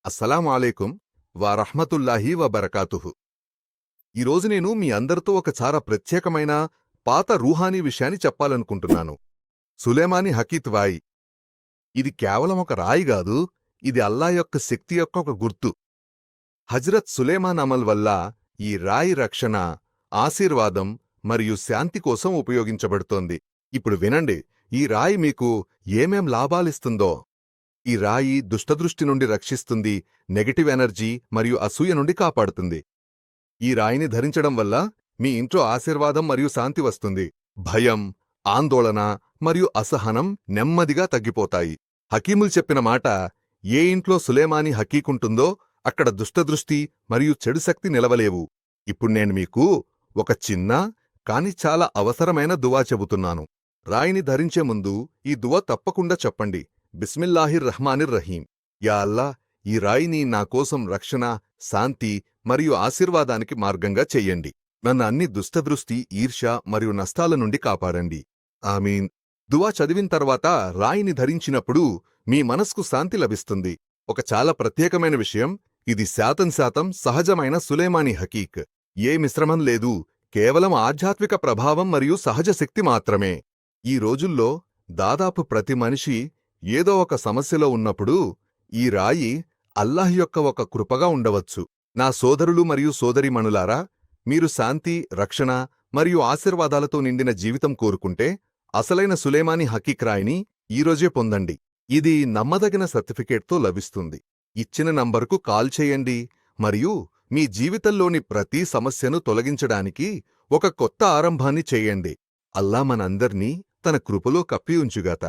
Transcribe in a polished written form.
అస్సలాము అలైకుం వరహ్మతుల్లాహి వబరకాతుహు. ఈరోజు నేను మీ అందరితో ఒక చాలా ప్రత్యేకమైన పాత రూహానీ విషయాన్ని చెప్పాలనుకుంటున్నాను. సులేమానీ హకీత్ వాయి. ఇది కేవలం ఒక రాయి గాదు, ఇది అల్లా యొక్క శక్తి యొక్క ఒక గుర్తు. హజ్రత్ సులేమాన్ అమల్ వల్ల ఈ రాయి రక్షణ, ఆశీర్వాదం మరియు శాంతి కోసం ఉపయోగించబడుతోంది. ఇప్పుడు వినండి, ఈ రాయి మీకు ఏమేం లాభాలిస్తుందో. ఈ రాయి దుష్టదృష్టి నుండి రక్షిస్తుంది, నెగటివ్ ఎనర్జీ మరియు అసూయ నుండి కాపాడుతుంది. ఈ రాయిని ధరించడం వల్ల మీ ఇంట్లో ఆశీర్వాదం మరియు శాంతి వస్తుంది. భయం, ఆందోళన మరియు అసహనం నెమ్మదిగా తగ్గిపోతాయి. హకీములు చెప్పిన మాట, ఏ ఇంట్లో సులేమానీ హకీకుంటుందో అక్కడ దుష్టదృష్టి మరియు చెడు శక్తి నిలవలేవు. ఇప్పుడు నేను మీకు ఒక చిన్న కాని చాలా అవసరమైన దువా చెబుతున్నాను. రాయిని ధరించే ముందు ఈ దువా తప్పకుండా చెప్పండి. బిస్మిల్లాహిర్ రహ్మానిర్ రహీం. యా అల్లా, ఈ రాయిని నా కోసం రక్షణ, శాంతి మరియు ఆశీర్వాదానికి మార్గంగా చెయ్యండి. నన్ను అన్ని దుష్టదృష్టి, ఈర్ష్య మరియు నష్టాల నుండి కాపాడండి. ఆమీన్. దువా చదివిన తర్వాత రాయిని ధరించినప్పుడు మీ మనస్కు శాంతి లభిస్తుంది. ఒక చాలా ప్రత్యేకమైన విషయం, ఇది శాతం సహజమైన సులేమానీ హకీక్. ఏ మిశ్రమం లేదు, కేవలం ఆధ్యాత్మిక ప్రభావం మరియు సహజ శక్తి మాత్రమే. ఈ రోజుల్లో దాదాపు ప్రతి మనిషి ఏదో ఒక సమస్యలో ఉన్నప్పుడు ఈ రాయి అల్లాహ్ యొక్క ఒక కృపగా ఉండవచ్చు. నా సోదరులు మరియు సోదరీమణులారా, మీరు శాంతి, రక్షణ మరియు ఆశీర్వాదాలతో నిండిన జీవితం కోరుకుంటే అసలైన సులేమానీ హకీక్ రాయిని ఈరోజే పొందండి. ఇది నమ్మదగిన సర్టిఫికేట్తో లభిస్తుంది. ఇచ్చిన నంబరుకు కాల్ చేయండి మరియు మీ జీవితంలోని ప్రతి సమస్యను తొలగించడానికి ఒక కొత్త ఆరంభాన్ని చేయండి. అల్లా మనందర్నీ తన కృపలో కప్పి ఉంచుగాక.